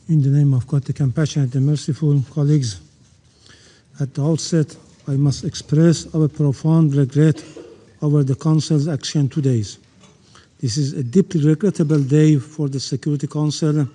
In the name of God, the compassionate and merciful, colleagues, at the outset, I must express our profound regret over the Council's action today. This is a deeply regrettable day for the Security Council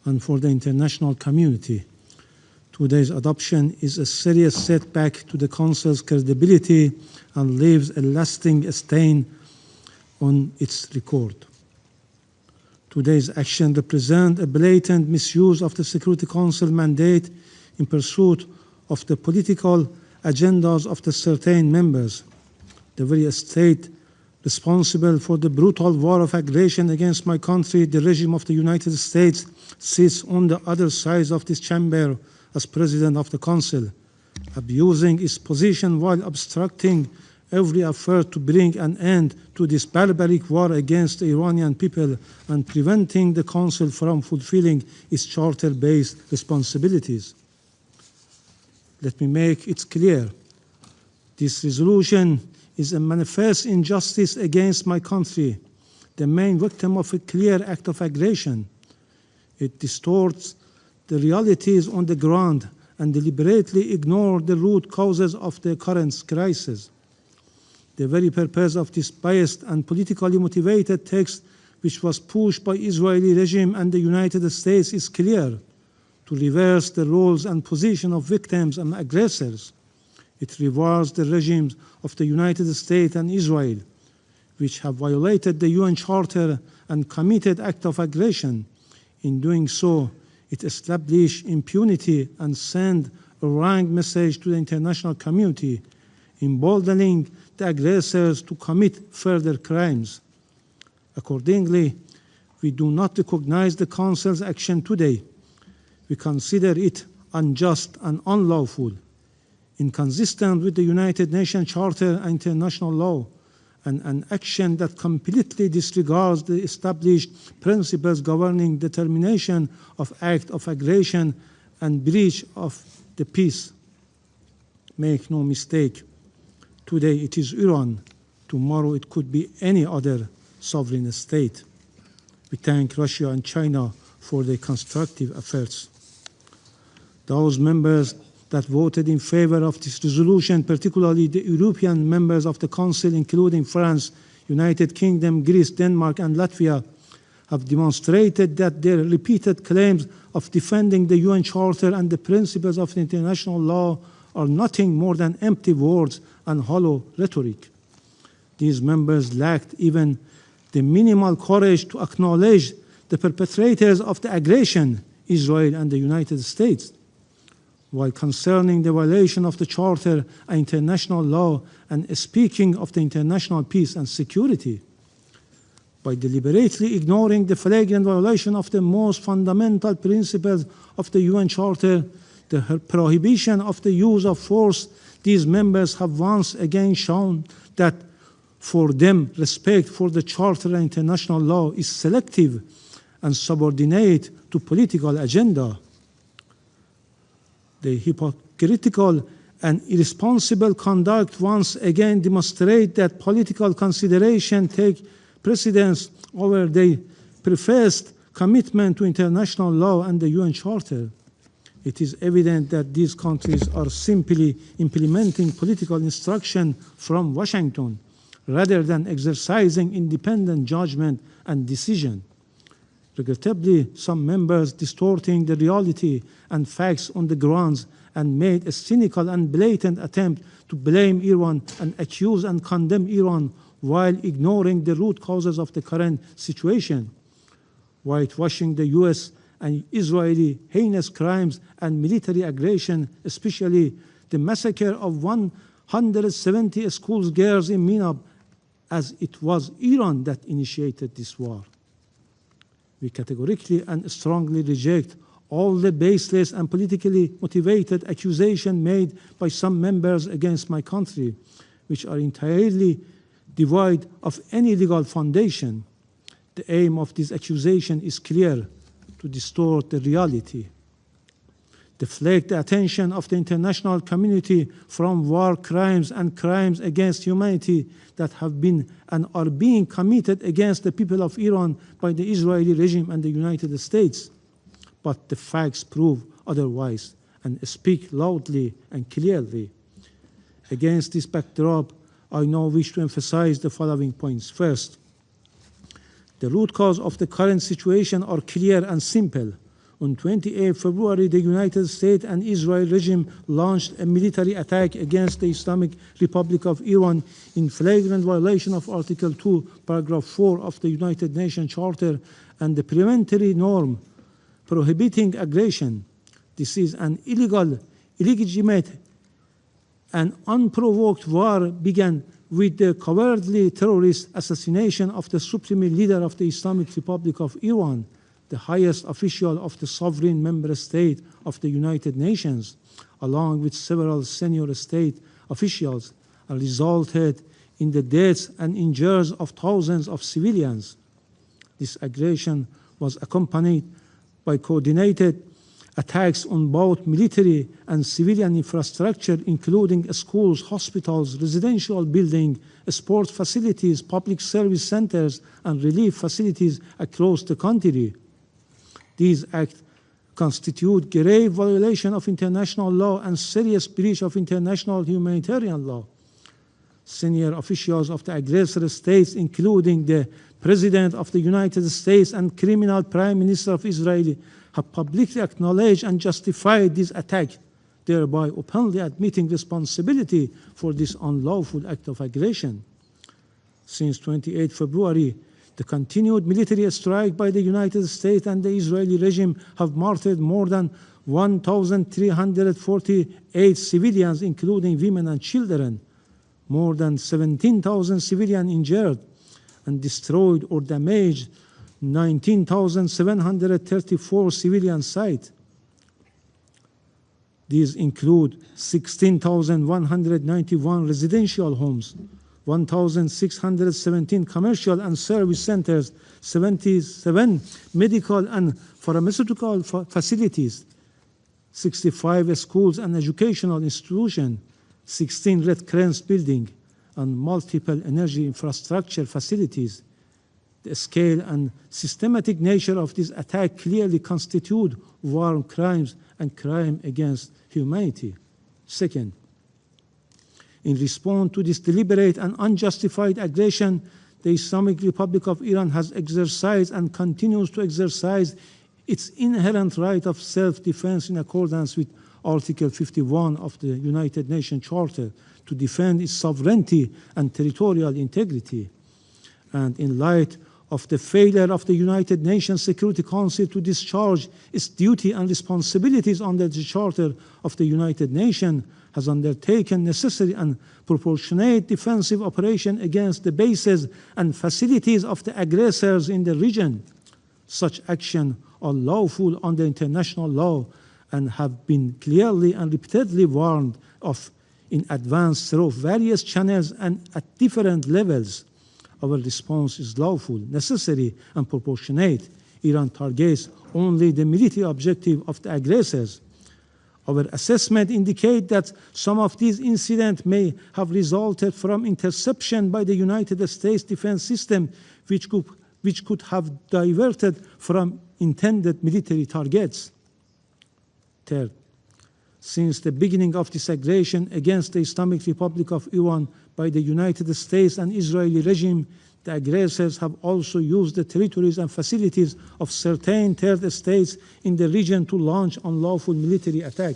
and for the international community. Today's adoption is a serious setback to the Council's credibility and leaves a lasting stain on its record. Today's action represents a blatant misuse of the Security Council mandate in pursuit of the political agendas of the certain members. The very state responsible for the brutal war of aggression against my country, the regime of the United States, sits on the other side of this chamber as President of the Council, abusing its position while obstructing every effort to bring an end to this barbaric war against the Iranian people and preventing the Council from fulfilling its charter-based responsibilities. Let me make it clear. This resolution is a manifest injustice against my country, the main victim of a clear act of aggression. It distorts the realities on the ground and deliberately ignores the root causes of the current crisis. The very purpose of this biased and politically motivated text, which was pushed by Israeli regime and the United States, is clear: to reverse the roles and position of victims and aggressors. It rewards the regimes of the United States and Israel, which have violated the UN Charter and committed acts of aggression. In doing so, it established impunity and sent a wrong message to the international community, emboldening the aggressors to commit further crimes. Accordingly, we do not recognize the Council's action today. We consider it unjust and unlawful, inconsistent with the United Nations Charter and international law, and an action that completely disregards the established principles governing determination of acts of aggression and breach of the peace. Make no mistake, today it is Iran, tomorrow it could be any other sovereign state. We thank Russia and China for their constructive efforts. Those members that voted in favor of this resolution, particularly the European members of the Council, including France, United Kingdom, Greece, Denmark, and Latvia, have demonstrated that their repeated claims of defending the UN Charter and the principles of international law are nothing more than empty words and hollow rhetoric. These members lacked even the minimal courage to acknowledge the perpetrators of the aggression, Israel and the United States. While concerning the violation of the Charter and international law and speaking of the international peace and security, by deliberately ignoring the flagrant violation of the most fundamental principles of the UN Charter, the prohibition of the use of force, these members have once again shown that for them, respect for the Charter and international law is selective and subordinate to political agenda. The hypocritical and irresponsible conduct once again demonstrate that political consideration take precedence over their professed commitment to international law and the UN Charter. It is evident that these countries are simply implementing political instruction from Washington rather than exercising independent judgment and decision. Regrettably, some members distorting the reality and facts on the grounds and made a cynical and blatant attempt to blame Iran and accuse and condemn Iran while ignoring the root causes of the current situation, whitewashing the U.S. and Israeli heinous crimes and military aggression, especially the massacre of 170 schoolgirls in Minab, as it was Iran that initiated this war. We categorically and strongly reject all the baseless and politically motivated accusations made by some members against my country, which are entirely devoid of any legal foundation. The aim of this accusation is clear: to distort the reality, deflect the attention of the international community from war crimes and crimes against humanity that have been and are being committed against the people of Iran by the Israeli regime and the United States. but the facts prove otherwise and speak loudly and clearly. Against this backdrop, I now wish to emphasize the following points. First, the root cause of the current situation are clear and simple. On 28 February, the United States and Israel regime launched a military attack against the Islamic Republic of Iran in flagrant violation of Article 2, Paragraph 4 of the United Nations Charter and the preventory norm prohibiting aggression. This is an illegal, illegitimate, and unprovoked war began with the cowardly terrorist assassination of the supreme leader of the Islamic Republic of Iran, the highest official of the sovereign member state of the United Nations, along with several senior state officials, and resulted in the deaths and injuries of thousands of civilians. This aggression was accompanied by coordinated attacks on both military and civilian infrastructure, including schools, hospitals, residential buildings, sports facilities, public service centers, and relief facilities across the country. These acts constitute grave violation of international law and serious breach of international humanitarian law. Senior officials of the aggressor states, including the President of the United States and criminal Prime Minister of Israel, have publicly acknowledged and justified this attack, thereby openly admitting responsibility for this unlawful act of aggression. Since 28 February, the continued military strike by the United States and the Israeli regime have martyred more than 1,348 civilians, including women and children, more than 17,000 civilians injured, and destroyed or damaged 19,734 civilian sites. These include 16,191 residential homes, 1,617 commercial and service centers, 77 medical and pharmaceutical facilities, 65 schools and educational institutions, 16 Red Crescent buildings, and multiple energy infrastructure facilities. The scale and systematic nature of this attack clearly constitute war crimes and crime against humanity. Second, in response to this deliberate and unjustified aggression, the Islamic Republic of Iran has exercised and continues to exercise its inherent right of self-defense in accordance with Article 51 of the United Nations Charter to defend its sovereignty and territorial integrity. And in light of the failure of the United Nations Security Council to discharge its duty and responsibilities under the Charter of the United Nations, has undertaken necessary and proportionate defensive operation against the bases and facilities of the aggressors in the region. Such actions are lawful under international law and have been clearly and repeatedly warned of in advance through various channels and at different levels. Our response is lawful, necessary, and proportionate. Iran targets only the military objective of the aggressors. Our assessment indicates that some of these incidents may have resulted from interception by the United States defense system, which could have diverted from intended military targets. Third, since the beginning of this aggression against the Islamic Republic of Iran by the United States and Israeli regime, the aggressors have also used the territories and facilities of certain third states in the region to launch unlawful military attack.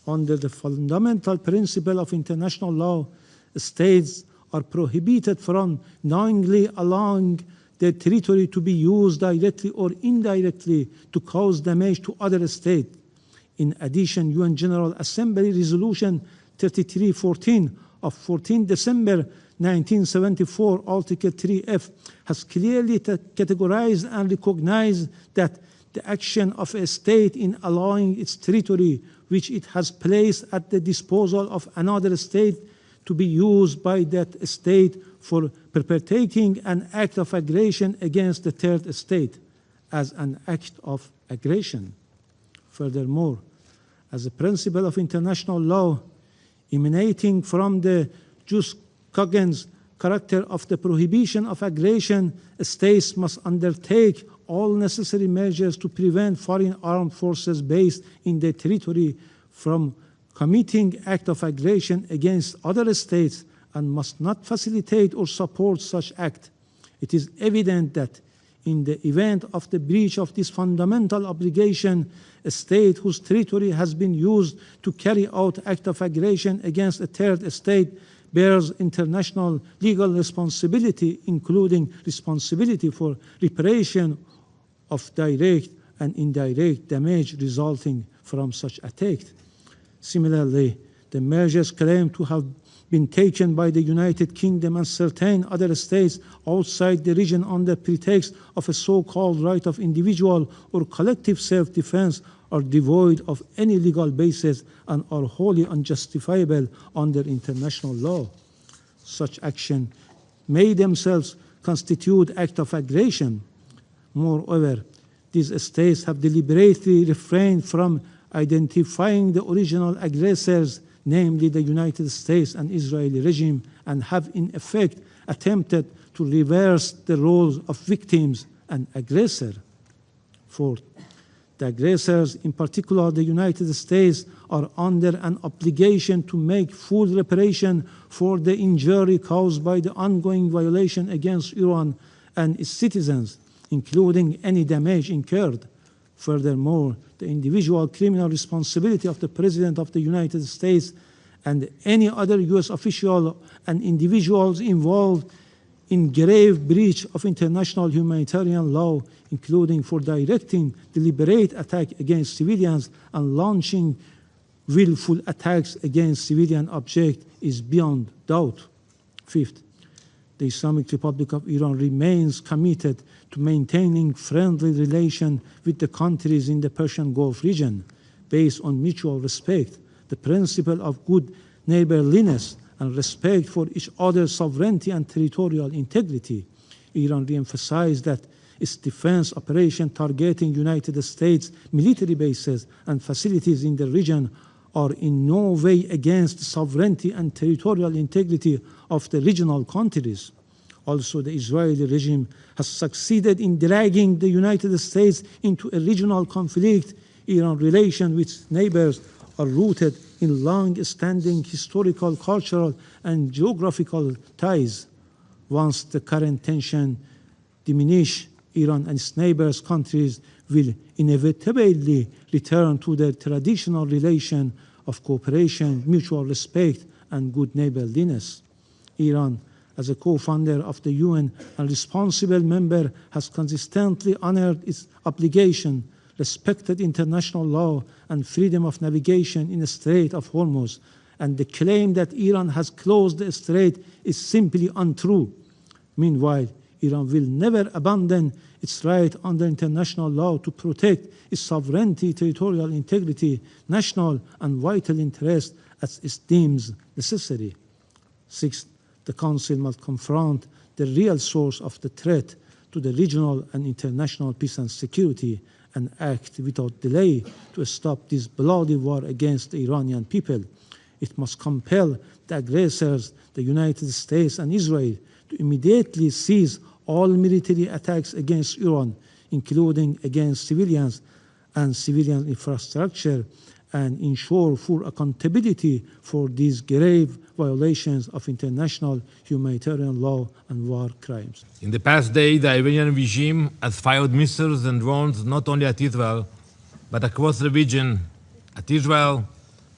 Under the fundamental principle of international law, states are prohibited from knowingly allowing their territory to be used directly or indirectly to cause damage to other states. In addition, UN General Assembly Resolution 3314 of 14 December 1974, Article 3F, has clearly categorized and recognized that the action of a state in allowing its territory, which it has placed at the disposal of another state, to be used by that state for perpetrating an act of aggression against the third state as an act of aggression. Furthermore, as a principle of international law emanating from the jus cogens character of the prohibition of aggression, states must undertake all necessary measures to prevent foreign armed forces based in their territory from committing acts of aggression against other states and must not facilitate or support such acts. It is evident that in the event of the breach of this fundamental obligation, a state whose territory has been used to carry out acts of aggression against a third state bears international legal responsibility, including responsibility for reparation of direct and indirect damage resulting from such attack. Similarly, the measures claimed to have been taken by the United Kingdom and certain other states outside the region under pretext of a so-called right of individual or collective self-defense are devoid of any legal basis and are wholly unjustifiable under international law. Such action may themselves constitute acts of aggression. Moreover, these states have deliberately refrained from identifying the original aggressors, namely the United States and Israeli regime, and have in effect attempted to reverse the roles of victims and aggressor. Fourth, the aggressors, in particular the United States, are under an obligation to make full reparation for the injury caused by the ongoing violation against Iran and its citizens, including any damage incurred. Furthermore, the individual criminal responsibility of the President of the United States and any other U.S. official and individuals involved in grave breach of international humanitarian law, including for directing deliberate attack against civilians and launching willful attacks against civilian objects, is beyond doubt. Fifth, the Islamic Republic of Iran remains committed to maintaining friendly relations with the countries in the Persian Gulf region based on mutual respect, the principle of good neighborliness, and respect for each other's sovereignty and territorial integrity. Iran re-emphasized that its defense operation targeting United States military bases and facilities in the region are in no way against the sovereignty and territorial integrity of the regional countries. Also, the Israeli regime has succeeded in dragging the United States into a regional conflict. Iran's relations with neighbors are rooted in long-standing historical, cultural, and geographical ties. Once the current tension diminish, Iran and its neighbors countries will inevitably return to their traditional relation of cooperation, mutual respect, and good neighborliness. Iran, as a co-founder of the UN and responsible member, has consistently honored its obligation, respected international law and freedom of navigation in the Strait of Hormuz, and the claim that Iran has closed the strait is simply untrue. Meanwhile, Iran will never abandon its right under international law to protect its sovereignty, territorial integrity, national and vital interests as it deems necessary. Sixth, the Council must confront the real source of the threat to the regional and international peace and security and act without delay to stop this bloody war against the Iranian people. It must compel the aggressors, the United States and Israel, to immediately cease all military attacks against Iran, including against civilians and civilian infrastructure, and ensure full accountability for these grave violations of international humanitarian law and war crimes. In the past day, the Iranian regime has fired missiles and drones not only at Israel, but across the region, at Israel,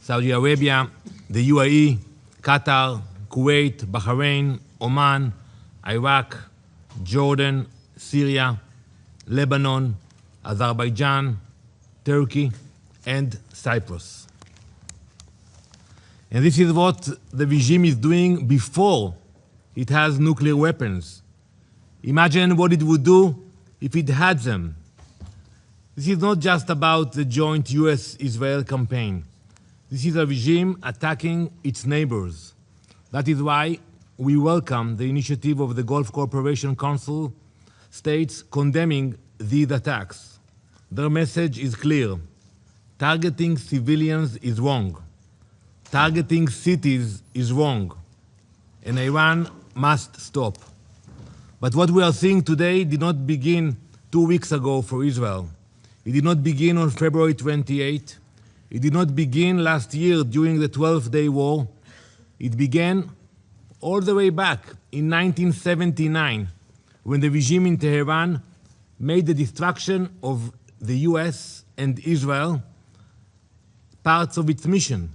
Saudi Arabia, the UAE, Qatar, Kuwait, Bahrain, Oman, Iraq, Jordan, Syria, Lebanon, Azerbaijan, Turkey, and Cyprus. And this is what the regime is doing before it has nuclear weapons. Imagine what it would do if it had them. This is not just about the joint U.S. Israel campaign. This is a regime attacking its neighbors. That is why we welcome the initiative of the Gulf Cooperation Council states condemning these attacks. Their message is clear. Targeting civilians is wrong. Targeting cities is wrong. And Iran must stop. But what we are seeing today did not begin 2 weeks ago for Israel. It did not begin on February 28. It did not begin last year during the 12-day war. It began all the way back in 1979, when the regime in Tehran made the destruction of the US and Israel parts of its mission,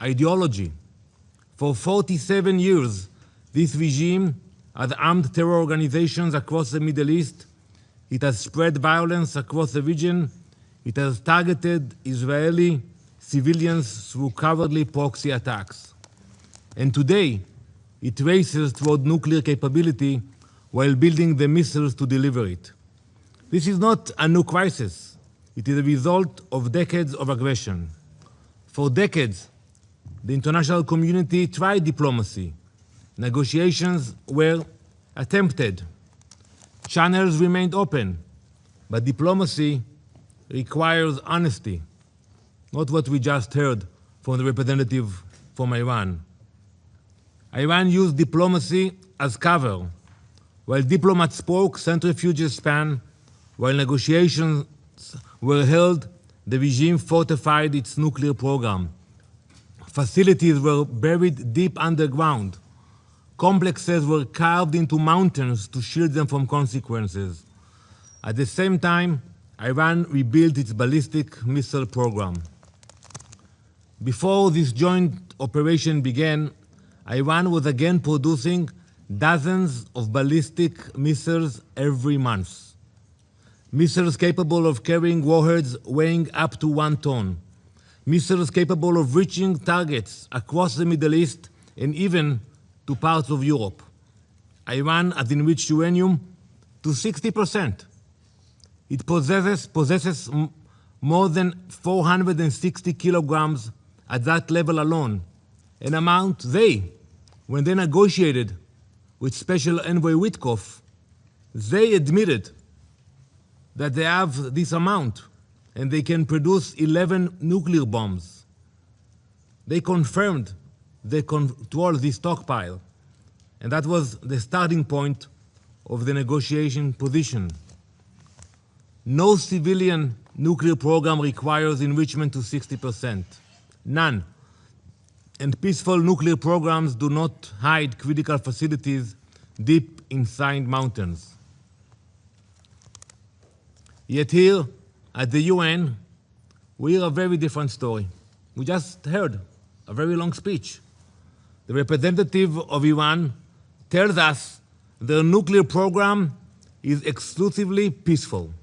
ideology. For 47 years, this regime has armed terror organizations across the Middle East. It has spread violence across the region. It has targeted Israeli civilians through cowardly proxy attacks. And today, it races toward nuclear capability while building the missiles to deliver it. This is not a new crisis. It is a result of decades of aggression. For decades, the international community tried diplomacy. Negotiations were attempted. Channels remained open, but diplomacy requires honesty, not what we just heard from the representative from Iran. Iran used diplomacy as cover. While diplomats spoke, centrifuges span. While negotiations were held, the regime fortified its nuclear program. Facilities were buried deep underground. Complexes were carved into mountains to shield them from consequences. At the same time, Iran rebuilt its ballistic missile program. Before this joint operation began, Iran was again producing dozens of ballistic missiles every month. Missiles capable of carrying warheads weighing up to 1 ton. Missiles capable of reaching targets across the Middle East and even to parts of Europe. Iran has enriched uranium to 60%. It possesses more than 460 kilograms at that level alone, an amount when they negotiated with Special Envoy Witkoff, they admitted that they have this amount and they can produce 11 nuclear bombs. They confirmed they control this stockpile, and that was the starting point of the negotiation position. No civilian nuclear program requires enrichment to 60%. None. And peaceful nuclear programs do not hide critical facilities deep inside mountains. Yet here at the UN, we hear a very different story. We just heard a very long speech. The representative of Iran tells us their nuclear program is exclusively peaceful.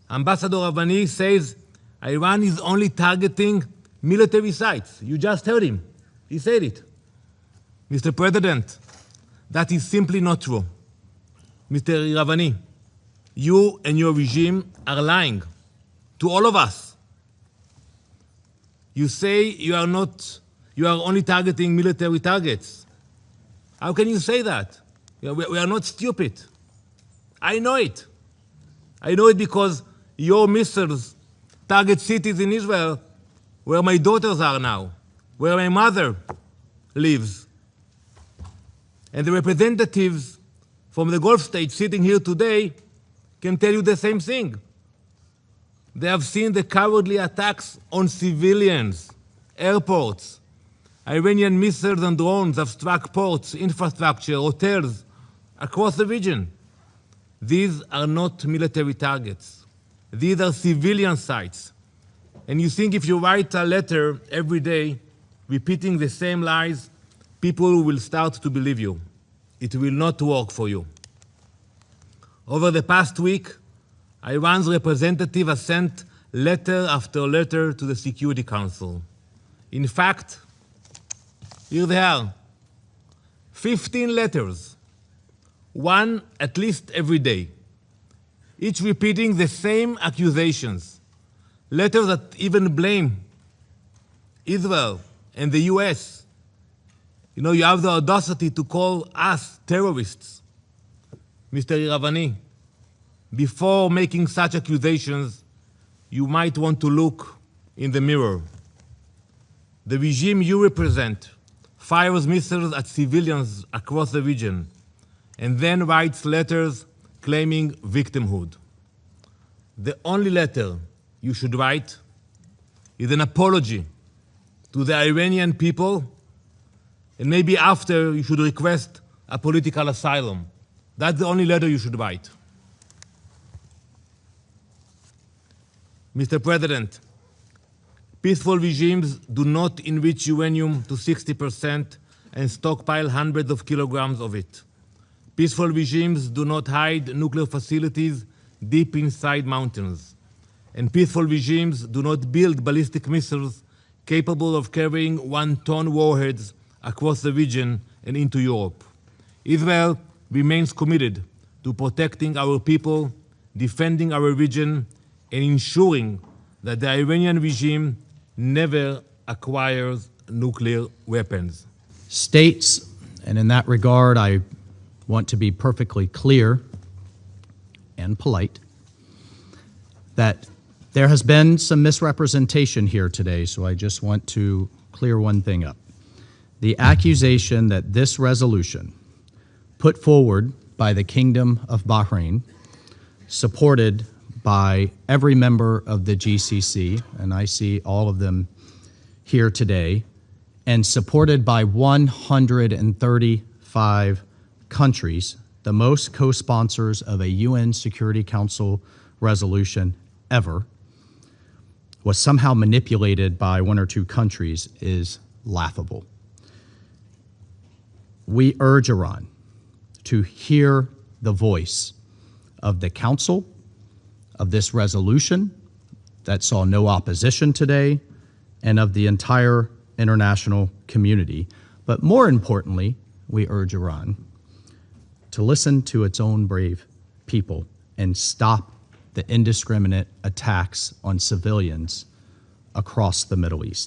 Ambassador Iravani says Iran is only targeting military sites. You just heard him. He said it. Mr. President, that is simply not true. Mr. Iravani, you and your regime are lying to all of us. You say you are only targeting military targets. How can you say that? We are not stupid. I know it. I know it because your missiles target cities in Israel where my daughters are now, where my mother lives. And the representatives from the Gulf states sitting here today can tell you the same thing. They have seen the cowardly attacks on civilians, airports. Iranian missiles and drones have struck ports, infrastructure, hotels across the region. These are not military targets. These are civilian sites. And you think if you write a letter every day repeating the same lies, people will start to believe you. It will not work for you. Over the past week, Iran's representative has sent letter after letter to the Security Council. In fact, here they are, 15 letters, one at least every day, each repeating the same accusations, letters that even blame Israel and the US. You know, you have the audacity to call us terrorists. Mr. Iravani, before making such accusations, you might want to look in the mirror. The regime you represent fires missiles at civilians across the region, and then writes letters claiming victimhood. The only letter you should write is an apology to the Iranian people, and maybe after you should request a political asylum. That's the only letter you should write. Mr. President, peaceful regimes do not enrich uranium to 60% and stockpile hundreds of kilograms of it. Peaceful regimes do not hide nuclear facilities deep inside mountains. And peaceful regimes do not build ballistic missiles capable of carrying 1-ton warheads across the region and into Europe. Israel remains committed to protecting our people, defending our region, and ensuring that the Iranian regime never acquires nuclear weapons. States, and in that regard, I want to be perfectly clear and polite, that there has been some misrepresentation here today, so I just want to clear one thing up. The accusation that this resolution, put forward by the Kingdom of Bahrain, supported by every member of the GCC, and I see all of them here today, and supported by 135 countries, the most co-sponsors of a UN Security Council resolution ever, was somehow manipulated by 1 or 2 countries is laughable. We urge Iran to hear the voice of the Council, of this resolution that saw no opposition today, and of the entire international community. But more importantly, we urge Iran to listen to its own brave people and stop the indiscriminate attacks on civilians across the Middle East.